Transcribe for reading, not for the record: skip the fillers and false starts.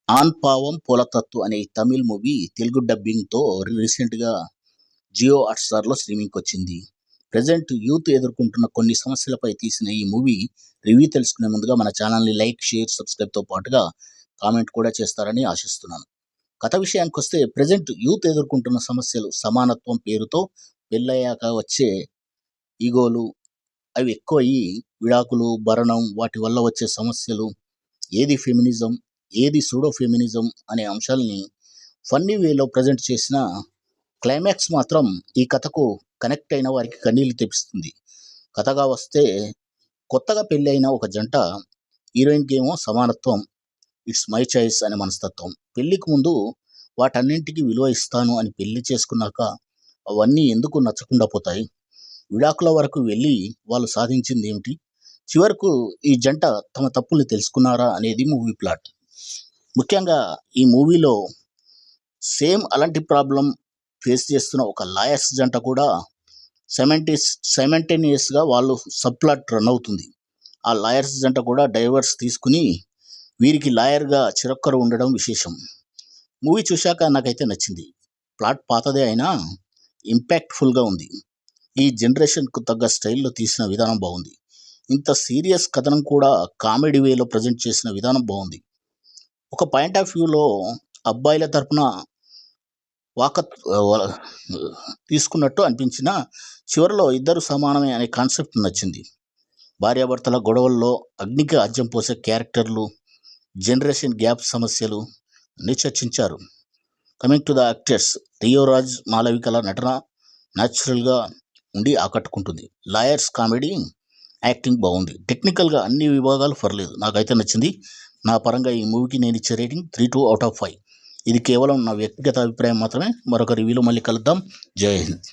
On పావం పూలతత్తు అనే Tamil movie Telugu డబ్బింగ్తో రీసెంట్గా జియో హాట్‌స్టార్‌లో స్ట్రీమింగ్‌కి వచ్చింది. ప్రెజెంట్ యూత్ ఎదుర్కొంటున్న కొన్ని సమస్యలపై తీసిన ఈ మూవీ రివ్యూ తెలుసుకునే ముందుగా మన ఛానల్‌ని లైక్, షేర్, సబ్స్క్రైబ్‌తో పాటుగా కామెంట్ కూడా చేస్తారని ఆశిస్తున్నాను. కథ విషయానికొస్తే ప్రెజెంట్ యూత్ ఎదుర్కొంటున్న సమస్యలు సమానత్వం పేరుతో పెళ్ళయ్యాక వచ్చే ఈగోలు అవి ఎక్కువయ్యి విడాకులు, భరణం వాటి వల్ల వచ్చే సమస్యలు, ఏది ఫెమినిజం, ఏది సూడో ఫెమినిజం అనే అంశాల్ని ఫన్నీ వేలో ప్రజెంట్ చేసిన క్లైమాక్స్ మాత్రం ఈ కథకు కనెక్ట్ అయిన వారికి కన్నీళ్లు తెప్పిస్తుంది. కథగా వస్తే కొత్తగా పెళ్ళైన ఒక జంట హీరోయిన్‌కేమో సమానత్వం, ఇట్స్ మై చాయిస్ అనే మనస్తత్వం. పెళ్ళికి ముందు వాటన్నింటికి విలువ ఇస్తాను అని పెళ్లి చేసుకున్నాక అవన్నీ ఎందుకు నచ్చకుండా పోతాయి? విడాకుల వరకు వెళ్ళి వాళ్ళు సాధించిందేమిటి? చివరకు ఈ జంట తమ తప్పుల్ని తెలుసుకున్నారా అనేది మూవీ ప్లాట్. ముఖ్యంగా ఈ మూవీలో సేమ్ అలాంటి ప్రాబ్లమ్ ఫేస్ చేస్తున్న ఒక లాయర్స్ జంట కూడా సైమల్టేనియస్‌గా వాళ్ళు సబ్‌ప్లాట్ రన్ అవుతుంది. ఆ లాయర్స్ జంట కూడా డైవర్స్ తీసుకుని వీరికి లాయర్‌గా చిరక్కరు ఉండడం విశేషం. మూవీ చూశాక నాకైతే నచ్చింది. ప్లాట్ పాతదే అయినా ఇంపాక్ట్‌ఫుల్‌గా ఉంది. ఈ జనరేషన్‌కు తగ్గ స్టైల్‌లో తీసిన విధానం బాగుంది. ఇంత సీరియస్ కథనం కూడా కామెడీ వేలో ప్రజెంట్ చేసిన విధానం బాగుంది. ఒక పాయింట్ ఆఫ్ వ్యూలో అబ్బాయిల తరపున వాకత్ తీసుకున్నట్టు అనిపించినా చివరిలో ఇద్దరు సమానమే అనే కాన్సెప్ట్ నచ్చింది. భార్యాభర్తల గొడవల్లో అగ్నికి ఆజ్యం పోసే క్యారెక్టర్లు, జనరేషన్ గ్యాప్ సమస్యలు అన్నీ చర్చించారు. Coming to the actors, Rio Raj, మాళవికల నటన న్యాచురల్గా ఉండి ఆకట్టుకుంటుంది. లాయర్స్ కామెడీ, యాక్టింగ్ బాగుంది. టెక్నికల్గా అన్ని విభాగాలు పర్లేదు, నాకైతే నచ్చింది. నా పరంగా ఈ మూవీకి నేను ఇచ్చే రేటింగ్ 3/2/5. ఇది కేవలం నా వ్యక్తిగత అభిప్రాయం మాత్రమే. మరొక రివ్యూలో మళ్ళీ కలుద్దాం. జై హింద్.